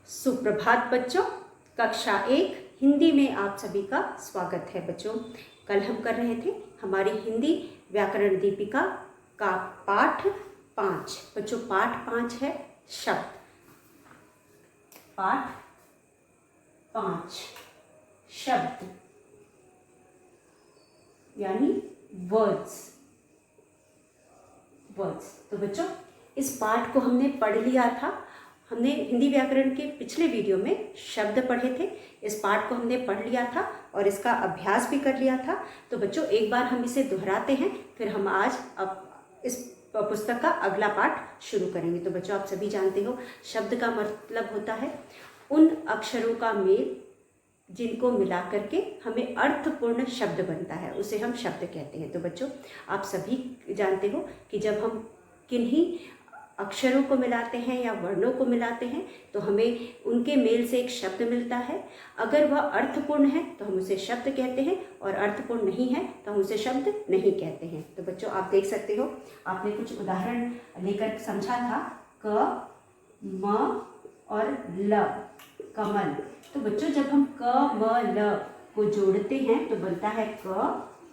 सुप्रभात बच्चों। कक्षा 1 हिंदी में आप सभी का स्वागत है बच्चों। कल हम कर रहे थे हमारी हिंदी व्याकरण दीपिका का पाठ 5। बच्चों पाठ 5 है शब्द। पाठ 5 शब्द यानी वर्ड्स। तो बच्चों इस पाठ को हमने पढ़ लिया था। हमने हिंदी व्याकरण के पिछले वीडियो में शब्द पढ़े थे। इस पाठ को हमने पढ़ लिया था और इसका अभ्यास भी कर लिया था। तो बच्चों एक बार हम इसे दोहराते हैं, फिर हम आज अब इस पुस्तक का अगला पाठ शुरू करेंगे। तो बच्चों आप सभी जानते हो शब्द का मतलब होता है उन अक्षरों का मेल जिनको मिला करके हमें अर्थपूर्ण शब्द बनता है, उसे हम शब्द कहते हैं। तो बच्चों आप सभी जानते हो कि जब हम किन्हीं अक्षरों को मिलाते हैं या वर्णों को मिलाते हैं तो हमें उनके मेल से एक शब्द मिलता है। अगर वह अर्थपूर्ण है तो हम उसे शब्द कहते हैं और अर्थपूर्ण नहीं है तो हम उसे शब्द नहीं कहते हैं। तो बच्चों आप देख सकते हो, आपने कुछ उदाहरण लेकर समझा था क, म और ल, कमल। तो बच्चों जब हम क, म, ल को जोड़ते हैं तो बनता है क,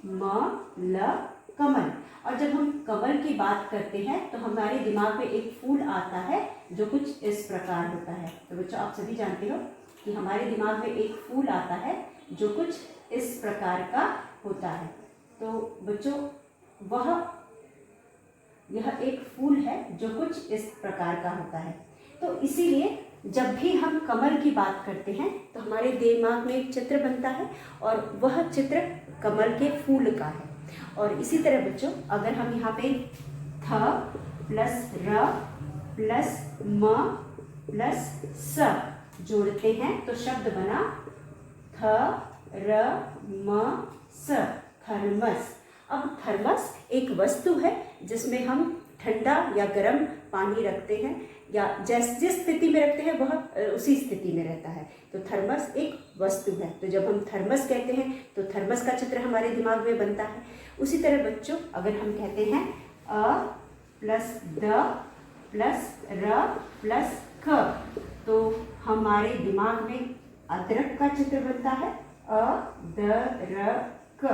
म, ल, कमल। और जब हम कमल की बात करते हैं तो हमारे दिमाग में एक फूल आता है जो कुछ इस प्रकार होता है। तो बच्चों आप सभी जानते हो कि हमारे दिमाग में एक फूल आता है जो कुछ इस प्रकार का होता है। तो बच्चों यह एक फूल है जो कुछ इस प्रकार का होता है। तो इसीलिए जब भी हम कमल की बात करते हैं तो हमारे दिमाग में एक चित्र बनता है और वह चित्र कमल के फूल का है। और इसी तरह बच्चों अगर हम यहाँ पे थ प्लस र प्लस म प्लस स जोड़ते हैं तो शब्द बना थ र म स, थर्मस। अब थर्मस एक वस्तु है जिसमें हम ठंडा या गर्म पानी रखते हैं या जिस स्थिति में रखते हैं वह उसी स्थिति में रहता है। तो थर्मस एक वस्तु है। तो जब हम थर्मस कहते हैं तो थर्मस का चित्र हमारे दिमाग में बनता है। उसी तरह बच्चों अगर हम कहते हैं अ प्लस द प्लस र प्लस ख तो हमारे दिमाग में अदरक का चित्र बनता है अ द र क,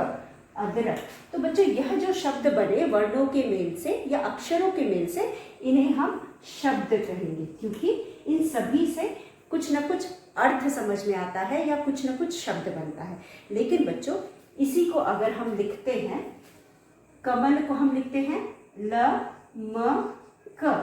अदरक। तो बच्चों यह जो शब्द बने वर्णों के मेल से या अक्षरों के मेल से इन्हें हम शब्द कहेंगे, क्योंकि इन सभी से कुछ न कुछ अर्थ समझ में आता है या कुछ न कुछ शब्द बनता है। लेकिन बच्चों इसी को अगर हम लिखते हैं, कमल को हम लिखते हैं ल म क।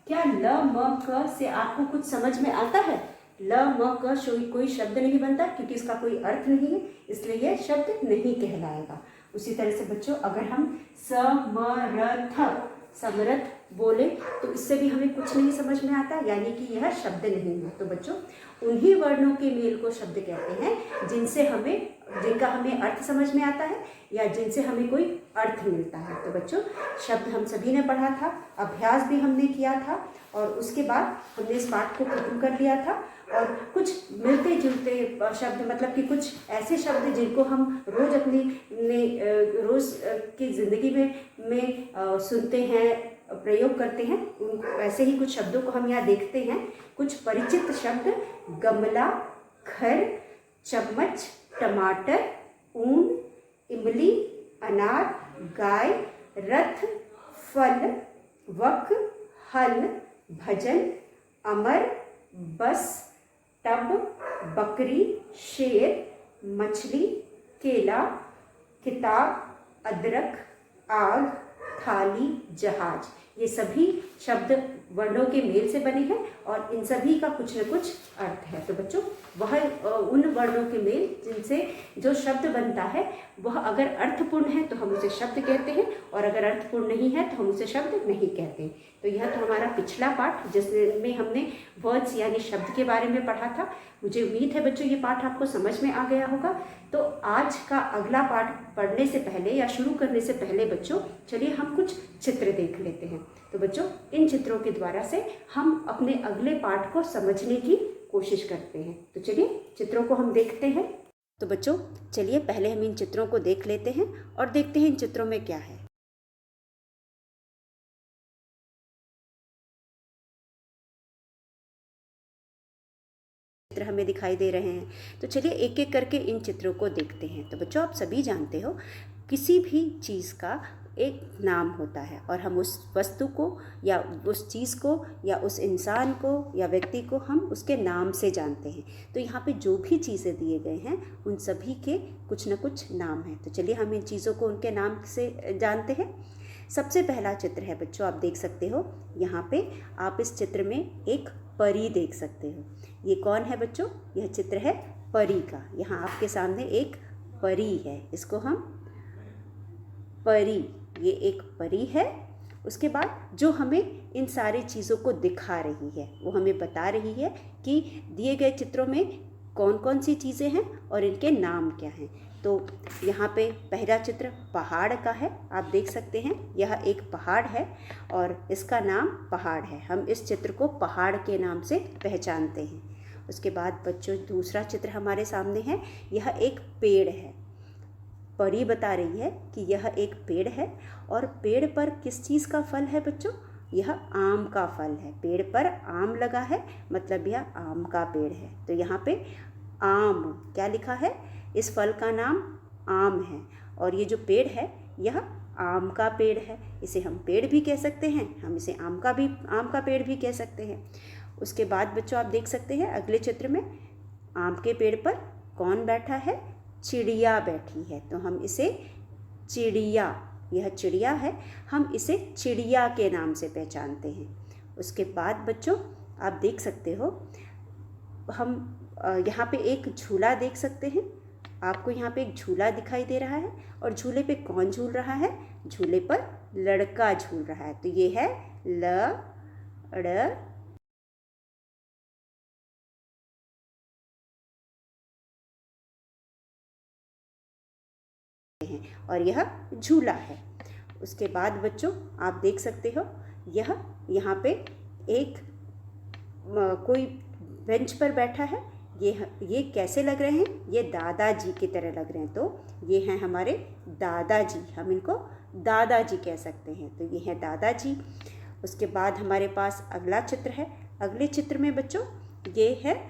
क्या ल म क से आपको कुछ समझ में आता है? ल म क कोई शब्द नहीं बनता क्योंकि इसका कोई अर्थ नहीं है, इसलिए यह शब्द नहीं कहलाएगा। उसी तरह से बच्चों अगर हम समरथ समरथ बोले तो इससे भी हमें कुछ नहीं समझ में आता, यानी कि यह शब्द नहीं है। तो बच्चों उन्हीं वर्णों के मेल को शब्द कहते हैं जिनका हमें अर्थ समझ में आता है या जिनसे हमें कोई अर्थ मिलता है। तो बच्चों शब्द हम सभी ने पढ़ा था, अभ्यास भी हमने किया था और उसके बाद हमने इस पाठ को खत्म कर लिया था। और कुछ मिलते जुलते शब्द, मतलब कि कुछ ऐसे शब्द जिनको हम रोज रोज की जिंदगी में सुनते हैं, प्रयोग करते हैं, वैसे ही कुछ शब्दों को हम यहाँ देखते हैं। कुछ परिचित शब्द गमला, घर, चम्मच, टमाटर, ऊन, इमली, अनार, गाय, रथ, फल, वक, हल, भजन, अमर, बस, टब, बकरी, शेर, मछली, केला, किताब, अदरक, आग, थाली, जहाज। ये सभी शब्द वर्णों के मेल से बने हैं और इन सभी का कुछ न कुछ अर्थ है। तो बच्चों वह उन वर्णों के मेल जिनसे जो शब्द बनता है वह अगर अर्थपूर्ण है तो हम उसे शब्द कहते हैं और अगर अर्थपूर्ण नहीं है तो हम उसे शब्द नहीं कहते। तो यह तो हमारा पिछला पाठ जिसमें हमने वर्ड्स यानी शब्द के बारे में पढ़ा था। मुझे उम्मीद है बच्चों ये पाठ आपको समझ में आ गया होगा। तो आज का अगला पाठ पढ़ने से पहले या शुरू करने से पहले बच्चों चलिए हम कुछ चित्र देख लेते हैं। तो बच्चों इन चित्रों के द्वारा से हम अपने अगले पाठ को समझने की कोशिश करते हैं। तो चलिए चित्रों को हम देखते हैं। तो बच्चों चलिए पहले हम इन चित्रों को देख लेते हैं और देखते हैं इन चित्रों में क्या है। चित्र हमें दिखाई दे रहे हैं। तो चलिए एक एक करके इन चित्रों को देखते हैं। तो बच्चों, आप सभी जानते हो किसी भी चीज़ का एक नाम होता है और हम उस वस्तु को या उस चीज़ को या उस इंसान को या व्यक्ति को हम उसके नाम से जानते हैं। तो यहाँ पे जो भी चीज़ें दिए गए हैं उन सभी के कुछ न कुछ नाम हैं। तो चलिए हम इन चीज़ों को उनके नाम से जानते हैं। सबसे पहला चित्र है बच्चों, आप देख सकते हो यहाँ पे, आप इस चित्र में एक परी देख सकते हो। ये कौन है बच्चों? यह चित्र है परी का। यहाँ आपके सामने एक परी है, इसको हम परी, ये एक परी है। उसके बाद जो हमें इन सारी चीज़ों को दिखा रही है, वो हमें बता रही है कि दिए गए चित्रों में कौन कौन सी चीज़ें हैं और इनके नाम क्या हैं। तो यहाँ पे पहला चित्र पहाड़ का है, आप देख सकते हैं यह एक पहाड़ है और इसका नाम पहाड़ है। हम इस चित्र को पहाड़ के नाम से पहचानते हैं। उसके बाद बच्चों, दूसरा चित्र हमारे सामने है, यह एक पेड़ है। परी बता रही है कि यह एक पेड़ है और पेड़ पर किस चीज़ का फल है बच्चों? यह आम का फल है। पेड़ पर आम लगा है, मतलब यह आम का पेड़ है। तो यहाँ पे आम क्या लिखा है? इस फल का नाम आम है और ये जो पेड़ है यह आम का पेड़ है। इसे हम पेड़ भी कह सकते हैं, हम इसे आम का पेड़ भी कह सकते हैं। उसके बाद बच्चों, आप देख सकते हैं अगले चित्र में आम के पेड़ पर कौन बैठा है? चिड़िया बैठी है। तो हम इसे चिड़िया, यह चिड़िया है, हम इसे चिड़िया के नाम से पहचानते हैं। उसके बाद बच्चों, आप देख सकते हो, हम यहाँ पे एक झूला देख सकते हैं। आपको यहाँ पे एक झूला दिखाई दे रहा है और झूले पे कौन झूल रहा है? झूले पर लड़का झूल रहा है। तो ये है ल और यह झूला है। उसके बाद बच्चों, आप देख सकते हो यह यहाँ पे एक कोई बेंच पर बैठा है। ये कैसे लग रहे हैं? ये दादाजी की तरह लग रहे हैं। तो ये हैं हमारे दादाजी, हम इनको दादाजी कह सकते हैं। तो ये हैं दादाजी। उसके बाद हमारे पास अगला चित्र है। अगले चित्र में बच्चों ये है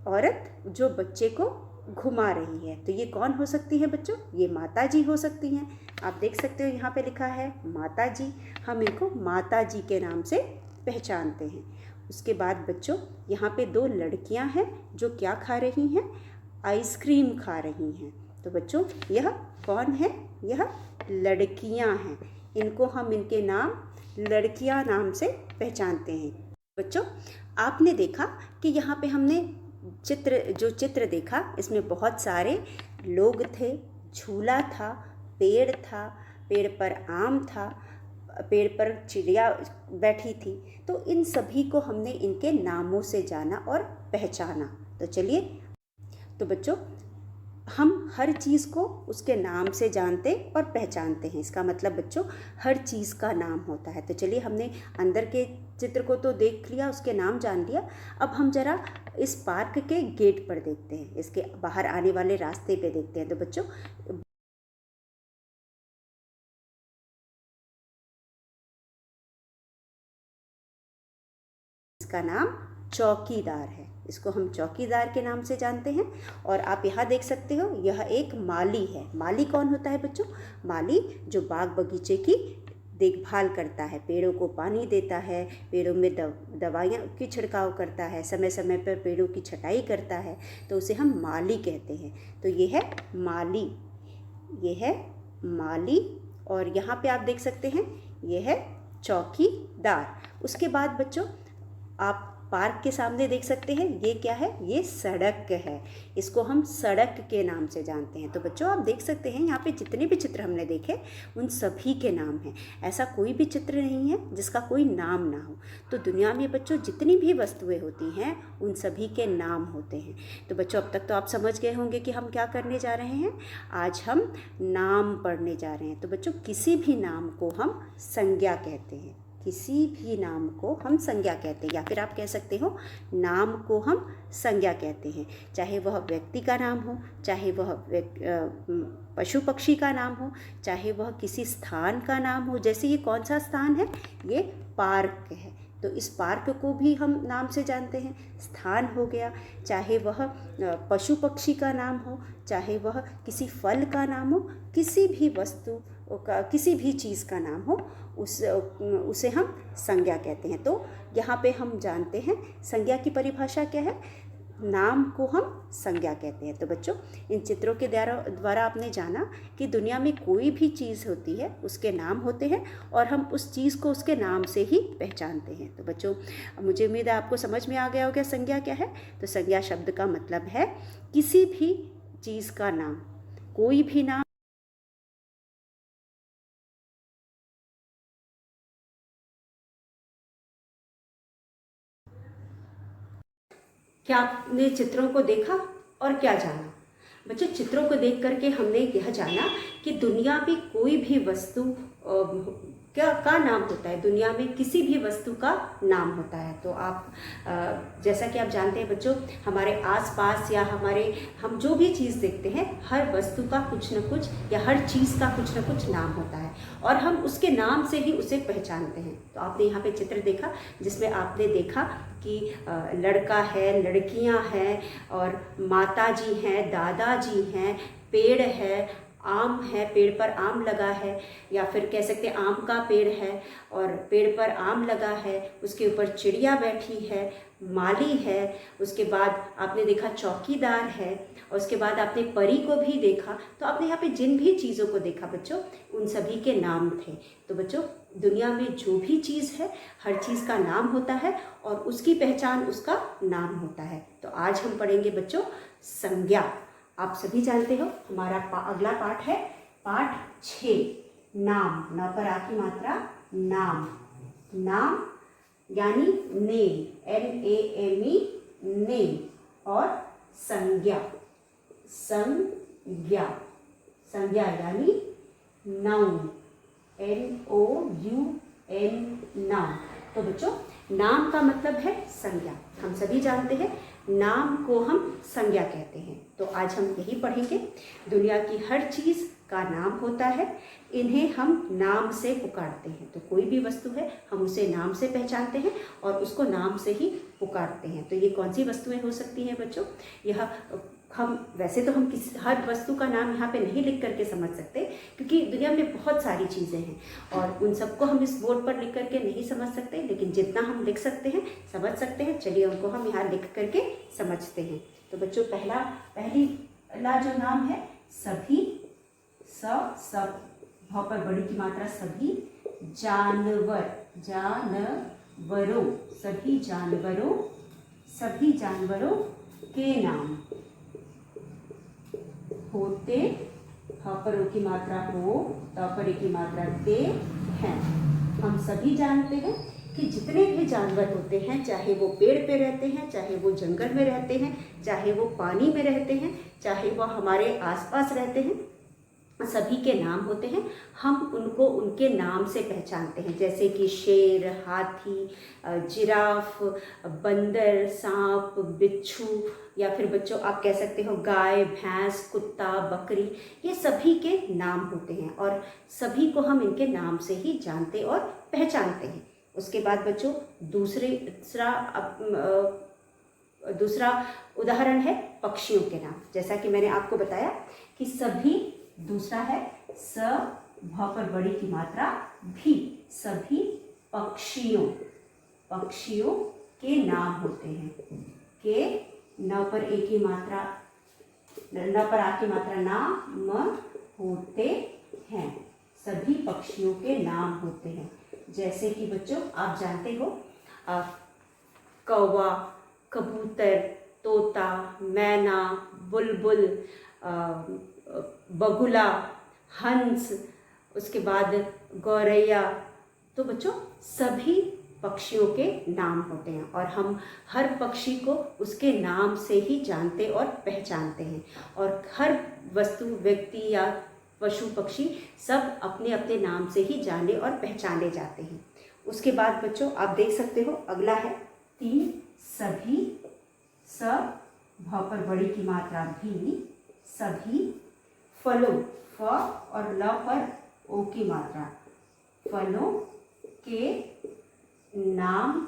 औरत जो बच्चे को घुमा रही है। तो ये कौन हो सकती है बच्चों? ये माता जी हो सकती हैं। आप देख सकते हो यहाँ पे लिखा है माता जी, हम इनको माता जी के नाम से पहचानते हैं। उसके बाद बच्चों, यहाँ पे दो लड़कियाँ हैं जो क्या खा रही हैं? आइसक्रीम खा रही हैं। तो बच्चों, यह कौन है? यह लड़कियाँ हैं। इनको हम इनके नाम लड़कियाँ नाम से पहचानते हैं। बच्चों, आपने देखा कि यहाँ पे हमने चित्र देखा, इसमें बहुत सारे लोग थे, झूला था, पेड़ था, पेड़ पर आम था, पेड़ पर चिड़िया बैठी थी। तो इन सभी को हमने इनके नामों से जाना और पहचाना। तो चलिए, तो बच्चों, हम हर चीज़ को उसके नाम से जानते और पहचानते हैं। इसका मतलब बच्चों, हर चीज़ का नाम होता है। तो चलिए, हमने अंदर के चित्र को तो देख लिया, उसके नाम जान लिया। अब हम जरा इस पार्क के गेट पर देखते हैं, इसके बाहर आने वाले रास्ते पे देखते हैं। तो बच्चों, इसका नाम चौकीदार है। इसको हम चौकीदार के नाम से जानते हैं। और आप यहाँ देख सकते हो, यह एक माली है। माली कौन होता है बच्चों? माली जो बाग बगीचे की देखभाल करता है, पेड़ों को पानी देता है, पेड़ों में दवाइयाँ की छिड़काव करता है, समय समय पर पेड़ों की छटाई करता है। तो उसे हम माली कहते हैं। तो ये है माली, ये है माली। और यहाँ पे आप देख सकते हैं ये है चौकीदार। उसके बाद बच्चों, आप पार्क के सामने देख सकते हैं, ये क्या है? ये सड़क है। इसको हम सड़क के नाम से जानते हैं। तो बच्चों, आप देख सकते हैं यहाँ पे जितने भी चित्र हमने देखे उन सभी के नाम हैं। ऐसा कोई भी चित्र नहीं है जिसका कोई नाम ना हो। तो दुनिया में बच्चों जितनी भी वस्तुएं होती हैं उन सभी के नाम होते हैं। तो बच्चों, अब तक तो आप समझ गए होंगे कि हम क्या करने जा रहे हैं। आज हम नाम पढ़ने जा रहे हैं। तो बच्चों, किसी भी नाम को हम संज्ञा कहते हैं। किसी भी नाम को हम संज्ञा कहते हैं, या फिर आप कह सकते हो नाम को हम संज्ञा कहते हैं। चाहे वह व्यक्ति का नाम हो, चाहे वह पशु पक्षी का नाम हो, चाहे वह किसी स्थान का नाम हो। जैसे ये कौन सा स्थान है? ये पार्क है। तो इस पार्क को भी हम नाम से जानते हैं। स्थान हो गया, चाहे वह पशु पक्षी का नाम हो, चाहे वह किसी फल का नाम हो, किसी भी वस्तु का, किसी भी चीज़ का नाम हो, उसे हम संज्ञा कहते हैं। तो यहाँ पे हम जानते हैं संज्ञा की परिभाषा क्या है, नाम को हम संज्ञा कहते हैं। तो बच्चों, इन चित्रों के द्वारा आपने जाना कि दुनिया में कोई भी चीज़ होती है उसके नाम होते हैं और हम उस चीज़ को उसके नाम से ही पहचानते हैं। तो बच्चों, मुझे उम्मीद है आपको समझ में आ गया होगा संज्ञा क्या है। तो संज्ञा शब्द का मतलब है किसी भी चीज़ का नाम, कोई भी नाम। क्या आपने चित्रों को देखा और क्या जाना? बच्चों, चित्रों को देख करके हमने यह जाना कि दुनिया में कोई भी वस्तु क्या का नाम होता है, दुनिया में किसी भी वस्तु का नाम होता है। तो आप जैसा कि आप जानते हैं बच्चों, हमारे आसपास या हम जो भी चीज़ देखते हैं, हर वस्तु का कुछ न कुछ या हर चीज़ का कुछ न कुछ नाम होता है और हम उसके नाम से ही उसे पहचानते हैं। तो आपने यहाँ पे चित्र देखा जिसमें आपने देखा कि लड़का है, लड़कियाँ हैं और माता जी हैं, दादाजी हैं, पेड़ है, आम है, पेड़ पर आम लगा है, या फिर कह सकते हैं आम का पेड़ है और पेड़ पर आम लगा है, उसके ऊपर चिड़िया बैठी है, माली है, उसके बाद आपने देखा चौकीदार है और उसके बाद आपने परी को भी देखा। तो आपने यहाँ पे जिन भी चीज़ों को देखा बच्चों, उन सभी के नाम थे। तो बच्चों, दुनिया में जो भी चीज़ है, हर चीज़ का नाम होता है और उसकी पहचान उसका नाम होता है। तो आज हम पढ़ेंगे बच्चों संज्ञा। आप सभी जानते हो हमारा अगला पाठ है पाठ 6, नाम। न पर आ की मात्रा नाम, नाम यानी नेम, NAME, नेम, और संज्ञा, संज्ञा, संज्ञा यानी नाउन, NOUN, नाउन। तो बच्चों, नाम का मतलब है संज्ञा। हम सभी जानते हैं नाम को हम संज्ञा कहते हैं। तो आज हम यही पढ़ेंगे। दुनिया की हर चीज़ का नाम होता है, इन्हें हम नाम से पुकारते हैं। तो कोई भी वस्तु है, हम उसे नाम से पहचानते हैं और उसको नाम से ही पुकारते हैं। तो ये कौन सी वस्तुएं हो सकती हैं बच्चों? यह हम वैसे तो हम किसी हर वस्तु का नाम यहाँ पे नहीं लिख करके समझ सकते, क्योंकि दुनिया में बहुत सारी चीज़ें हैं और उन सबको हम इस बोर्ड पर लिख करके नहीं समझ सकते, लेकिन जितना हम लिख सकते हैं, समझ सकते हैं, चलिए उनको हम यहाँ लिख करके समझते हैं। तो बच्चों, पहला जो नाम है सभी, सब, भ पर बड़ी की मात्रा सभी, जानवर, जानवरों, सभी जानवरों के नाम होते, ह पर ओ की मात्रा हो, त पर ए की मात्रा ते हैं। हम सभी जानते हैं कि जितने भी जानवर होते हैं, चाहे वो पेड़ पे रहते हैं, चाहे वो जंगल में रहते हैं, चाहे वो पानी में रहते हैं, चाहे वो हमारे आसपास रहते हैं, सभी के नाम होते हैं। हम उनको उनके नाम से पहचानते हैं, जैसे कि शेर, हाथी, जिराफ, बंदर, सांप, बिच्छू, या फिर बच्चों आप कह सकते हो गाय, भैंस, कुत्ता, बकरी, ये सभी के नाम होते हैं और सभी को हम इनके नाम से ही जानते और पहचानते हैं। उसके बाद बच्चों दूसरा उदाहरण है पक्षियों के नाम। जैसा कि मैंने आपको बताया कि सभी, दूसरा है स, भ पर बड़ी की मात्रा भी, सभी पक्षियों के नाम होते हैं। के, न पर ए की मात्रा, न पर आ की मात्रा ना, म होते हैं, सभी पक्षियों के नाम होते हैं। जैसे कि बच्चों आप जानते हो कौवा, कबूतर, तोता, मैना, बुलबुल, बगुला, हंस, उसके बाद गौरैया। तो बच्चों सभी पक्षियों के नाम होते हैं और हम हर पक्षी को उसके नाम से ही जानते और पहचानते हैं और हर वस्तु, व्यक्ति या पशु पक्षी सब अपने अपने नाम से ही जाने और पहचाने जाते हैं। उसके बाद बच्चों आप देख सकते हो अगला है 3, सभी, स, भ पर बड़ी की मात्रा भी, सभी फलों, फ और ल पर ओ की मात्रा, फलों के नाम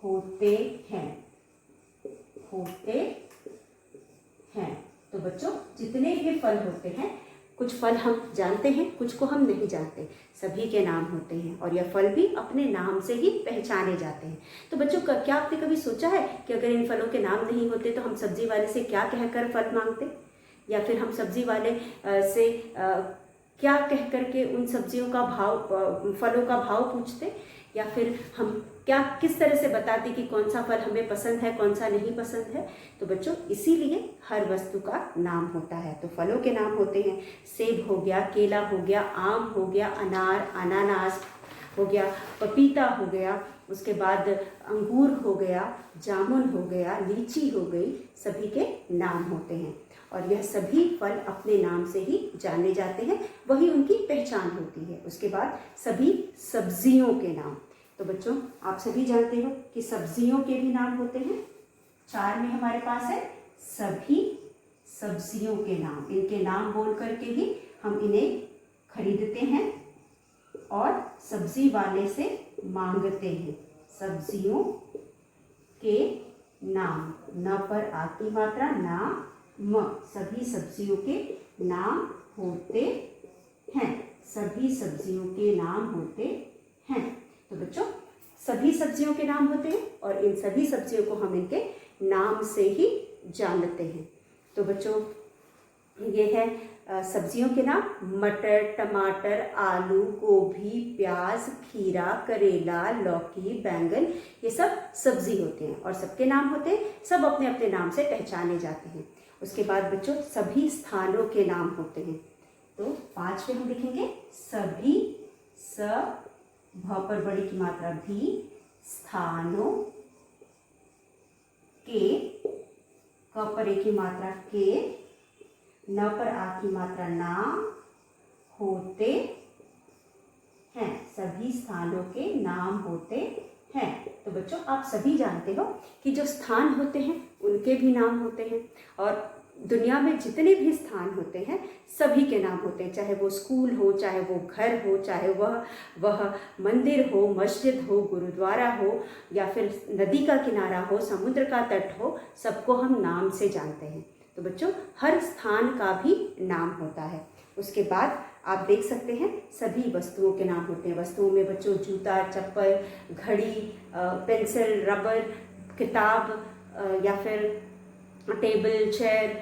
होते हैं, होते हैं। तो बच्चों जितने भी फल होते हैं, कुछ फल हम जानते हैं, कुछ को हम नहीं जानते, सभी के नाम होते हैं और यह फल भी अपने नाम से ही पहचाने जाते हैं। तो बच्चों क्या आपने कभी सोचा है कि अगर इन फलों के नाम नहीं होते तो हम सब्जी वाले से क्या कहकर फल मांगते, या फिर हम सब्जी वाले से क्या कह करके उन सब्जियों का भाव, फलों का भाव पूछते, या फिर हम क्या किस तरह से बताते कि कौन सा फल हमें पसंद है, कौन सा नहीं पसंद है। तो बच्चों इसीलिए हर वस्तु का नाम होता है। तो फलों के नाम होते हैं, सेब हो गया, केला हो गया, आम हो गया, अनार, अनानास हो गया, पपीता हो गया, उसके बाद अंगूर हो गया, जामुन हो गया, लीची हो गई, सभी के नाम होते हैं और यह सभी फल अपने नाम से ही जाने जाते हैं, वही उनकी पहचान होती है। उसके बाद सभी सब्जियों के नाम। तो बच्चों आप सभी जानते हो कि सब्जियों के भी नाम होते हैं। 4 में हमारे पास है सभी सब्जियों के नाम। इनके नाम बोल करके ही हम इन्हें खरीदते हैं और सब्जी वाले से मांगते हैं। सब्जियों के नाम, न पर आ की मात्रा, ना म, सभी सब्जियों के नाम होते हैं, सभी सब्जियों के नाम होते हैं। तो बच्चों सभी सब्जियों के नाम होते हैं और इन सभी सब्जियों को हम इनके नाम से ही जानते हैं। तो बच्चों ये है सब्जियों के नाम। मटर, टमाटर, आलू, गोभी, प्याज, खीरा, करेला, लौकी, बैंगन, ये सब सब्जी होते हैं और सबके नाम होते हैं, सब अपने अपने नाम से पहचाने जाते हैं। उसके बाद बच्चों सभी स्थानों के नाम होते हैं। तो 5 पे हम लिखेंगे सभी, स भ पर बड़ी की मात्रा भी, स्थानों के, क पर ए की मात्रा के, न पर आ की मात्रा ना, होते हैं, सभी स्थानों के नाम होते हैं। तो बच्चों आप सभी जानते हो कि जो स्थान होते हैं उनके भी नाम होते हैं और दुनिया में जितने भी स्थान होते हैं सभी के नाम होते हैं, चाहे वो स्कूल हो, चाहे वो घर हो, चाहे वह मंदिर हो, मस्जिद हो, गुरुद्वारा हो, या फिर नदी का किनारा हो, समुद्र का तट हो, सबको हम नाम से जानते हैं। तो बच्चों हर स्थान का भी नाम होता है। उसके बाद आप देख सकते हैं सभी वस्तुओं के नाम होते हैं। वस्तुओं में बच्चों जूता, चप्पल, घड़ी, पेंसिल, रबर, किताब या फिर टेबल, चेयर,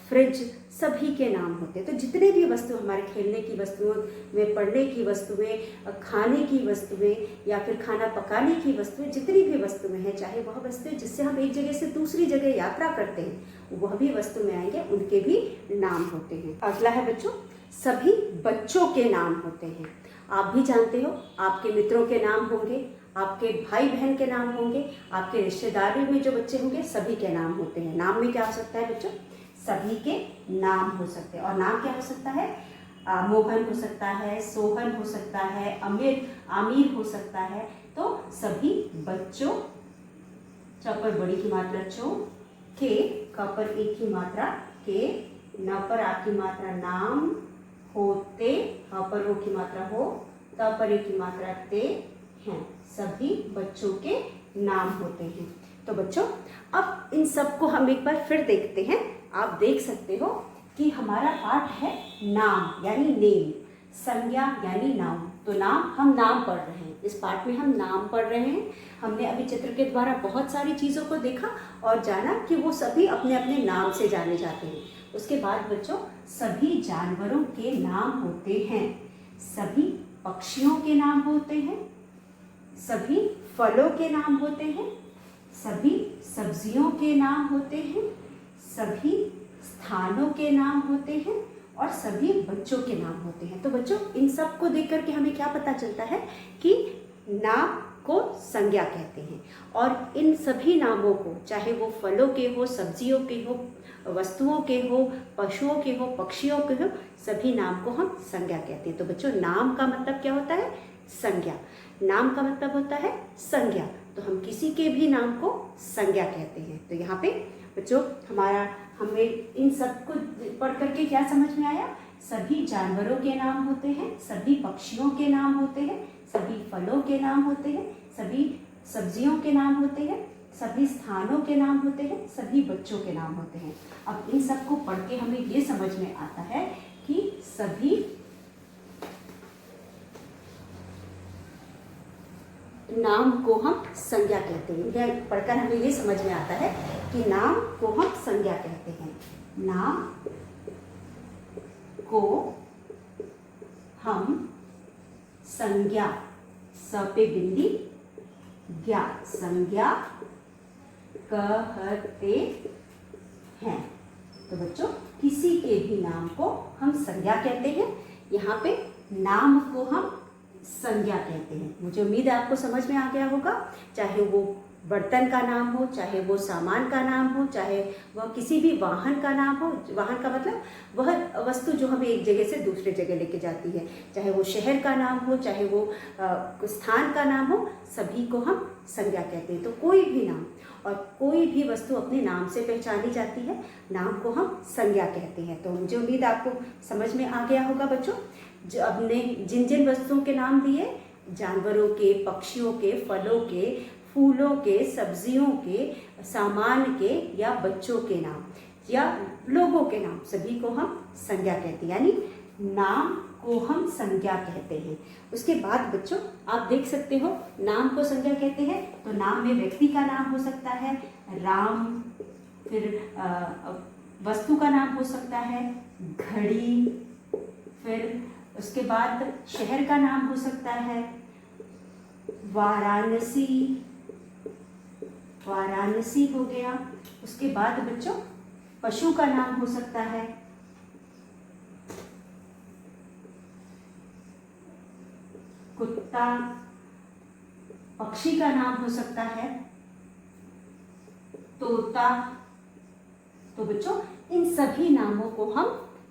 फ्रिज, सभी के नाम होते हैं। तो जितने भी वस्तु हमारे खेलने की वस्तुओं में, पढ़ने की वस्तुएं, खाने की वस्तुएं या फिर खाना पकाने की वस्तुएं, जितनी भी वस्तुएं हैं, चाहे वह वस्तुएं जिससे हम एक जगह से दूसरी जगह यात्रा करते हैं, वह भी वस्तु में आएंगे, उनके भी नाम होते हैं। अगला है बच्चों सभी बच्चों के नाम होते हैं। आप भी जानते हो आपके मित्रों के नाम होंगे, आपके भाई बहन के नाम होंगे, आपके रिश्तेदारी में जो बच्चे होंगे सभी के नाम होते हैं। नाम में क्या हो सकता है बच्चों? सभी के नाम हो सकते हैं। और नाम क्या हो सकता है? मोहन हो सकता है, सोहन हो सकता है, आमिर हो सकता है। तो सभी बच्चों, च पर बड़ी की मात्रा चो, के, क पर एक की मात्रा के, न पर आ की मात्रा नाम, होते, ह पर ओ की मात्रा हो, त पर ए की मात्रा ते हैं, सभी बच्चों के नाम होते हैं। तो बच्चों अब इन सब को हम एक बार फिर देखते हैं। आप देख सकते हो कि हमारा पाठ है नाम यानी नेम, संज्ञा यानी नाम। तो हम नाम पढ़ रहे हैं, इस पाठ में हम नाम पढ़ रहे हैं। हमने अभी चित्र के द्वारा बहुत सारी चीज़ों को देखा और जाना कि वो सभी अपने अपने नाम से जाने जाते हैं। उसके बाद बच्चों सभी जानवरों के नाम होते हैं, सभी पक्षियों के नाम होते हैं, सभी फलों के नाम होते हैं, सभी सब्जियों के नाम होते हैं, सभी स्थानों के नाम होते हैं और सभी बच्चों के नाम होते हैं। तो बच्चों इन सब को देख करके हमें क्या पता चलता है कि नाम को संज्ञा कहते हैं और इन सभी नामों को, चाहे वो फलों के हो, सब्जियों के हो, वस्तुओं के हो, पशुओं के हो, पक्षियों के हो, सभी नाम को हम संज्ञा कहते हैं। तो बच्चों नाम का मतलब क्या होता है? संज्ञा। नाम का मतलब होता है संज्ञा। तो हम किसी के भी नाम को संज्ञा कहते हैं। तो यहाँ पे बच्चों हमें इन सब को पढ़ करके क्या समझ में आया? सभी जानवरों के नाम होते हैं, सभी पक्षियों के नाम होते हैं, सभी फलों के नाम होते हैं, सभी सब्जियों के नाम होते हैं, सभी स्थानों के नाम होते हैं, सभी बच्चों के नाम होते हैं। अब इन सबको पढ़ के हमें ये समझ में आता है कि सभी नाम को हम संज्ञा कहते हैं। यह पढ़कर हमें ये समझ में आता है कि नाम को हम संज्ञा कहते हैं। नाम को हम संज्ञा, स पे बिंदी, ज्ञा, संज्ञा कहते हैं। तो बच्चों किसी के भी नाम को हम संज्ञा कहते हैं। यहाँ पे नाम को हम संज्ञा कहते हैं। मुझे उम्मीद है आपको समझ में आ गया होगा। चाहे वो बर्तन का नाम हो, चाहे वो सामान का नाम हो, चाहे वह किसी भी वाहन का नाम हो। वाहन का मतलब वह वस्तु जो हमें एक जगह से दूसरे जगह लेके जाती है। चाहे वो शहर का नाम हो, चाहे वो स्थान का नाम हो, सभी को हम संज्ञा कहते हैं। तो कोई भी नाम और कोई भी वस्तु अपने नाम से पहचानी जाती है, नाम को हम संज्ञा कहते हैं। तो मुझे उम्मीद आपको समझ में आ गया होगा बच्चों। जो अपने जिन जिन वस्तुओं के नाम दिए, जानवरों के, पक्षियों के, फलों के, फूलों के, सब्जियों के, सामान के या बच्चों के नाम या लोगों के नाम, सभी को हम संज्ञा कहते हैं। यानी नाम को हम संज्ञा कहते हैं। उसके बाद बच्चों आप देख सकते हो, नाम को संज्ञा कहते हैं तो नाम में व्यक्ति का नाम हो सकता है राम, फिर वस्तु का नाम हो सकता है घड़ी, फिर उसके बाद शहर का नाम हो सकता है वाराणसी, वाराणसी हो गया। उसके बाद बच्चों पशु का नाम हो सकता है कुत्ता, पक्षी का नाम हो सकता है तोता। तो बच्चों इन सभी नामों को हम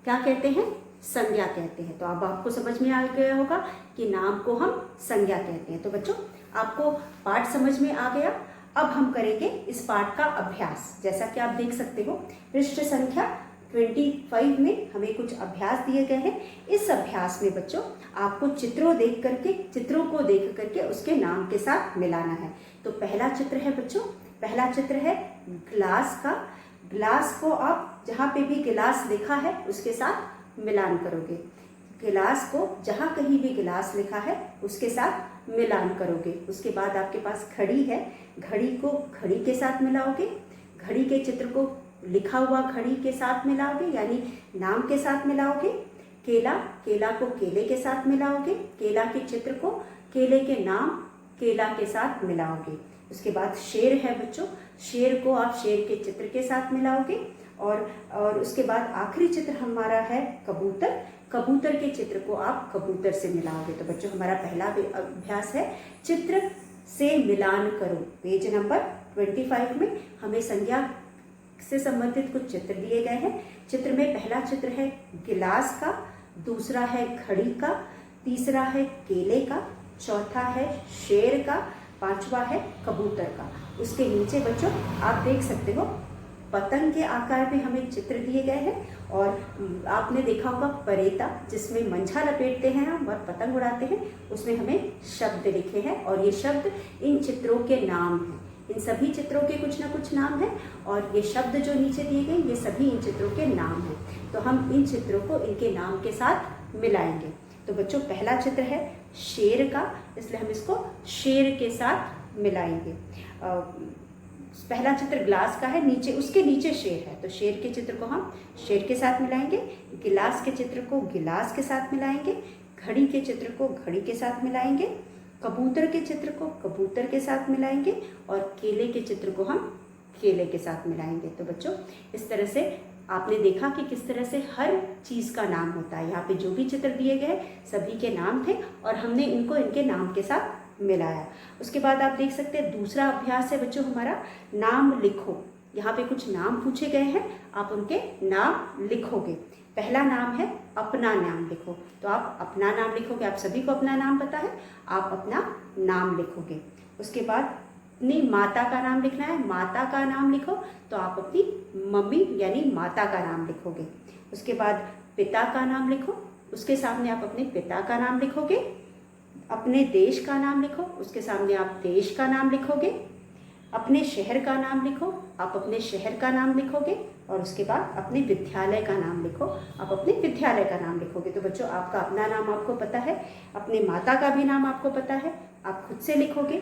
क्या कहते हैं? संज्ञा कहते हैं। तो अब आपको समझ में आ गया होगा कि नाम को हम संज्ञा कहते हैं। तो बच्चों आपको पाठ समझ में आ गया। अब हम करेंगे इस पाठ का अभ्यास। जैसा कि आप देख सकते हो पृष्ठ संख्या 25 में हमें कुछ अभ्यास दिए गए हैं। इस अभ्यास में बच्चों आपको चित्रों को देख करके उसके नाम के साथ मिलाना है। तो पहला चित्र है बच्चों, पहला चित्र है गिलास का। गिलास को आप जहाँ पे भी गिलास लिखा है उसके साथ मिलान करोगे। गिलास को जहाँ कहीं भी गिलास लिखा है उसके साथ मिलान करोगे। उसके बाद आपके पास घड़ी है, घड़ी को घड़ी के साथ मिलाओगे। घड़ी के चित्र को लिखा हुआ घड़ी के साथ मिलाओगे, यानी नाम के साथ मिलाओगे। केला, केला को केले के साथ मिलाओगे। केला के चित्र को केले के नाम केला के साथ मिलाओगे। उसके बाद शेर है बच्चों, शेर को आप शेर के चित्र के साथ मिलाओगे। और उसके बाद आखिरी चित्र हमारा है कबूतर, कबूतर के चित्र को आप कबूतर से मिलाओगे। तो बच्चों हमारा पहला अभ्यास है चित्र से मिलान करो। पेज नंबर 25 में हमें संज्ञा से संबंधित कुछ चित्र दिए गए हैं। चित्र में पहला चित्र है गिलास का, दूसरा है घड़ी का, तीसरा है केले का, चौथा है शेर का, पांचवा है कबूतर का। उसके नीचे बच्चों आप देख सकते हो पतंग के आकार में हमें चित्र दिए गए हैं। और आपने देखा होगा परेता, जिसमें मंझा लपेटते हैं हम और पतंग उड़ाते हैं, उसमें हमें शब्द लिखे हैं और ये शब्द इन चित्रों के नाम हैं। इन सभी चित्रों के कुछ ना कुछ नाम हैं और ये शब्द जो नीचे दिए गए ये सभी इन चित्रों के नाम हैं। तो हम इन चित्रों को इनके नाम के साथ मिलाएंगे। तो बच्चों पहला चित्र है शेर का, इसलिए हम इसको शेर के साथ मिलाएंगे। पहला चित्र ग्लास का है, नीचे उसके नीचे शेर है, तो शेर के चित्र को हम शेर के साथ मिलाएंगे। गिलास के चित्र को गिलास के साथ मिलाएंगे। घड़ी के चित्र को घड़ी के साथ मिलाएंगे। कबूतर के चित्र को कबूतर के साथ मिलाएंगे और केले के चित्र को हम केले के साथ मिलाएंगे। तो बच्चों इस तरह से आपने देखा कि किस तरह से हर चीज़ का नाम होता है। यहाँ पे जो भी चित्र दिए गए सभी के नाम थे और हमने इनको इनके नाम के साथ मिलाया। उसके बाद आप देख सकते हैं दूसरा अभ्यास है बच्चों हमारा नाम लिखो। यहाँ पे कुछ नाम पूछे गए हैं, आप उनके नाम लिखोगे। पहला नाम है अपना नाम लिखो, तो आप अपना नाम लिखोगे। आप सभी को अपना नाम पता है, आप अपना नाम लिखोगे। उसके बाद अपनी माता का नाम लिखना है, माता का नाम लिखो, तो आप अपनी मम्मी यानी माता का नाम लिखोगे। उसके बाद पिता का नाम लिखो, उसके सामने आप अपने पिता का नाम लिखोगे। अपने देश का नाम लिखो, उसके सामने आप देश का नाम लिखोगे। अपने शहर का नाम लिखो, आप अपने शहर का नाम लिखोगे। और उसके बाद अपने विद्यालय का नाम लिखो, आप अपने विद्यालय का नाम लिखोगे। तो बच्चों, आपका अपना नाम आपको पता है, अपने माता का भी नाम आपको पता है, आप खुद से लिखोगे।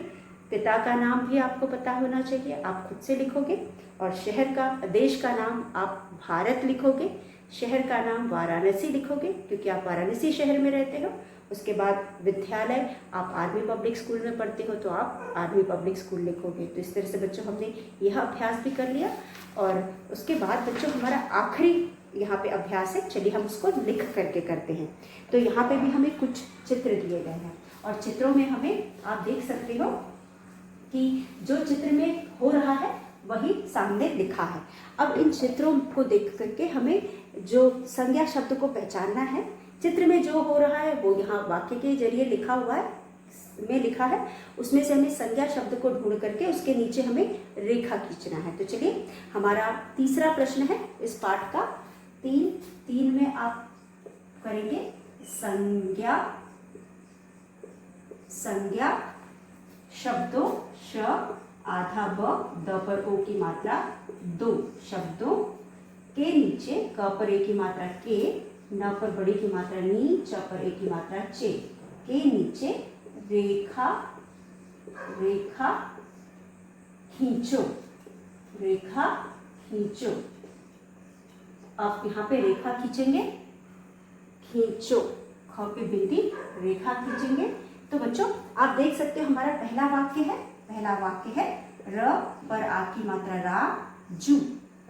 पिता का नाम भी आपको पता होना चाहिए, आप खुद से लिखोगे। और शहर का, देश का नाम आप भारत लिखोगे। शहर का नाम वाराणसी लिखोगे, क्योंकि आप वाराणसी शहर में रहते हो। उसके बाद विद्यालय, आप आर्मी पब्लिक स्कूल में पढ़ते हो तो आप आर्मी पब्लिक स्कूल लिखोगे। तो इस तरह से बच्चों हमने यह अभ्यास भी कर लिया। और उसके बाद बच्चों हमारा आखिरी यहाँ पे अभ्यास है, चलिए हम उसको लिख करके करते हैं। तो यहाँ पे भी हमें कुछ चित्र दिए गए हैं और चित्रों में हमें, आप देख सकते हो कि जो चित्र में हो रहा है वही सामने लिखा है। अब इन चित्रों को देख करके हमें जो संज्ञा शब्द को पहचानना है। चित्र में जो हो रहा है वो यहाँ वाक्य के जरिए लिखा हुआ है, में लिखा है, उसमें से हमें संज्ञा शब्द को ढूंढ करके उसके नीचे हमें रेखा खींचना है। तो चलिए, हमारा तीसरा प्रश्न है इस पाठ का, 3 में आप करेंगे संज्ञा शब्दों, श आधा ब, द पर ओ की मात्रा 2 शब्दों के नीचे, क पर ए की मात्रा के, न पर बड़ी की मात्रा नी, च पर ए की मात्रा चे के नीचे रेखा खींचो। आप यहाँ पे रेखा खींचेंगे, खींचो, ख पे बिंदी, रेखा खींचेंगे। तो बच्चों, आप देख सकते हो हमारा पहला वाक्य है र पर आ की मात्रा रा, जू,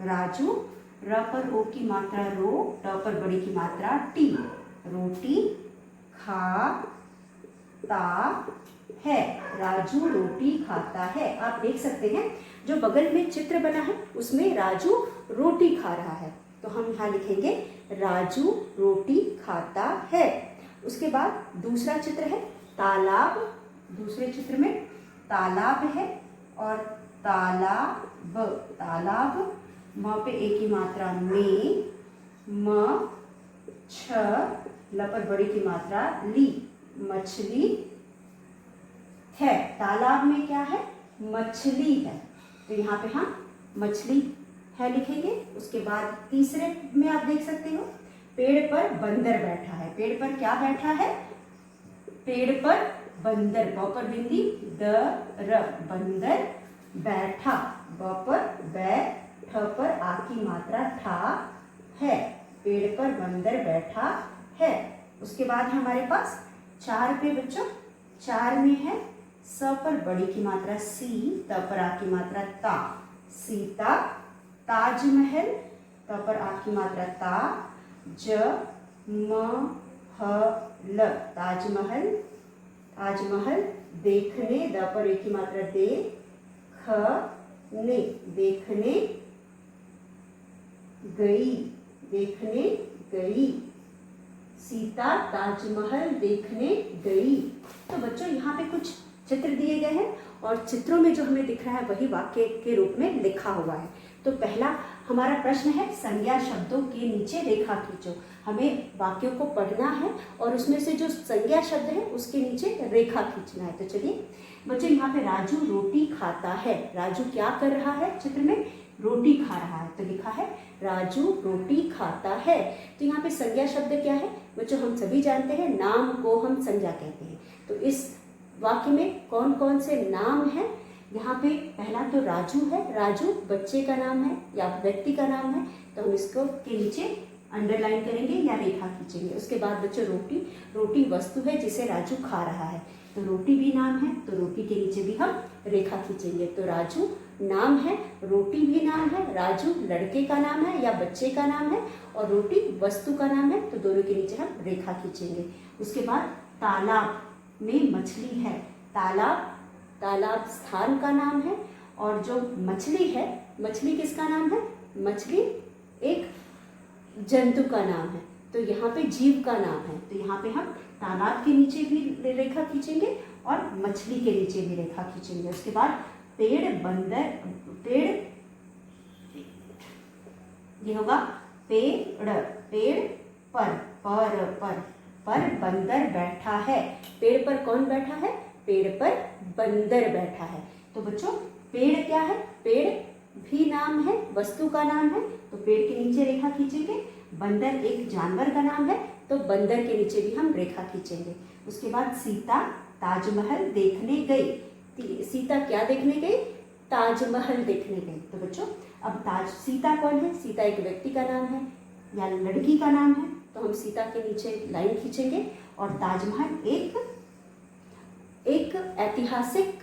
राजू। र पर ओ की मात्रा रो, ट पर बड़ी की मात्रा टी, रोटी खाता है। राजू रोटी खाता है। आप देख सकते हैं जो बगल में चित्र बना है उसमें राजू रोटी खा रहा है, तो हम यहाँ लिखेंगे राजू रोटी खाता है। उसके बाद दूसरा चित्र है तालाब। दूसरे चित्र में तालाब है और तालाब, म पे ए की मात्रा में, म छ, ल पर बड़ी की मात्रा ली, मछली है। तालाब में क्या है? मछली है, तो यहाँ पे हम मछली है लिखेंगे। उसके बाद तीसरे में आप देख सकते हो पेड़ पर बंदर बैठा है। पेड़ पर क्या बैठा है? पेड़ पर बंदर, ब पर बिंदी, द र, बंदर बैठा, ब पर बै, ठ पर आ की मात्रा ठा है। पेड़ पर बंदर बैठा है। उसके बाद हमारे पास 4 पे बच्चों, 4 में है स पर बड़ी की मात्रा सी, त पर आ की मात्रा ता, सीता। ताजमहल, त पर आ की मात्रा ता, ज म ह ल, ताजमहल। ताजमहल देखने, द पर ए की मात्रा दे, ख ने, देखने गई, देखने गई। सीता ताजमहल देखने गई। तो बच्चों यहाँ पे कुछ चित्र दिए गए हैं और चित्रों में जो हमें दिख रहा है वही वाक्य के रूप में लिखा हुआ है। तो पहला हमारा प्रश्न है संज्ञा शब्दों के नीचे रेखा खींचो। हमें वाक्यों को पढ़ना है और उसमें से जो संज्ञा शब्द है उसके नीचे रेखा खींचना है। तो चलिए बच्चों, यहाँ पे राजू रोटी खाता है। राजू क्या कर रहा है? चित्र में रोटी खा रहा है, तो लिखा है राजू रोटी खाता है। तो यहाँ पे संज्ञा शब्द क्या है बच्चों? हम सभी जानते हैं नाम को हम संज्ञा कहते हैं। तो इस वाक्य में कौन कौन से नाम हैं? यहाँ पे पहला तो राजू है। राजू बच्चे का नाम है या व्यक्ति का नाम है, तो हम इसको के नीचे अंडरलाइन करेंगे या रेखा खींचेंगे। उसके बाद बच्चों रोटी, रोटी वस्तु है जिसे राजू खा रहा है, तो रोटी भी नाम है, तो रोटी के नीचे भी हम रेखा खींचेंगे। तो राजू नाम है, रोटी भी नाम है। राजू लड़के का नाम है या बच्चे का नाम है और रोटी वस्तु का नाम है, तो दोनों के नीचे हम रेखा खींचेंगे। उसके बाद तालाब में मछली है। तालाब स्थान का नाम है और जो मछली है, मछली किसका नाम है? मछली एक जंतु का नाम है, तो यहाँ पे जीव का नाम है। तो यहाँ पे हम तालाब के नीचे भी रेखा खींचेंगे और मछली के नीचे भी रेखा खींचेंगे। उसके बाद पेड़, बंदर, पेड़ ये होगा पेड़, पेड़ पर पर बंदर बैठा है। पेड़ पर कौन बैठा है? पेड़ पर बंदर बैठा है। तो बच्चों पेड़ क्या है? पेड़ भी नाम है, वस्तु का नाम है, तो पेड़ के नीचे रेखा खींचेंगे। बंदर एक जानवर का नाम है, तो बंदर के नीचे भी हम रेखा खींचेंगे। उसके बाद सीता ताजमहल देखने गई। सीता क्या देखने गई? ताजमहल देखने गई। तो बच्चों अब सीता कौन है? सीता एक व्यक्ति का नाम है या लड़की का नाम है, तो हम सीता के नीचे लाइन खींचेंगे। और ताजमहल एक ऐतिहासिक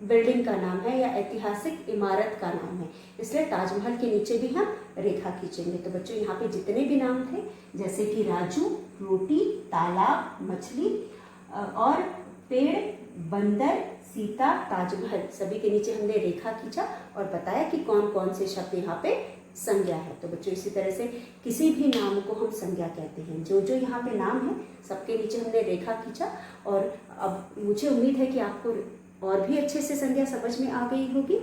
बिल्डिंग का नाम है या ऐतिहासिक इमारत का नाम है, इसलिए ताजमहल के नीचे भी हम रेखा खींचेंगे। तो बच्चों यहाँ पे जितने भी नाम थे, जैसे कि राजू, रोटी, तालाब, मछली और पेड़, बंदर, सीता, ताजमहल, सभी के नीचे हमने रेखा खींचा और बताया कि कौन कौन से शब्द यहाँ पे संज्ञा है। तो बच्चों इसी तरह से किसी भी नाम को हम संज्ञा कहते हैं। जो जो यहाँ पे नाम है सबके नीचे हमने रेखा खींचा। और अब मुझे उम्मीद है कि आपको और भी अच्छे से संज्ञा समझ में आ गई होगी।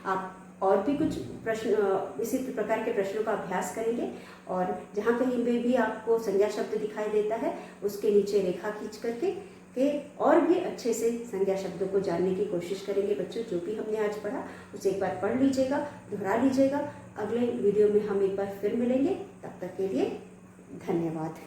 आप और भी कुछ प्रश्न इसी प्रकार के प्रश्नों का अभ्यास करेंगे और जहाँ कहीं पे भी आपको संज्ञा शब्द दिखाई देता है उसके नीचे रेखा खींच करके और भी अच्छे से संज्ञा शब्दों को जानने की कोशिश करेंगे। बच्चों जो भी हमने आज पढ़ा उसे एक बार पढ़ लीजिएगा, दोहरा लीजिएगा। अगले वीडियो में हम एक बार फिर मिलेंगे, तब तक के लिए धन्यवाद।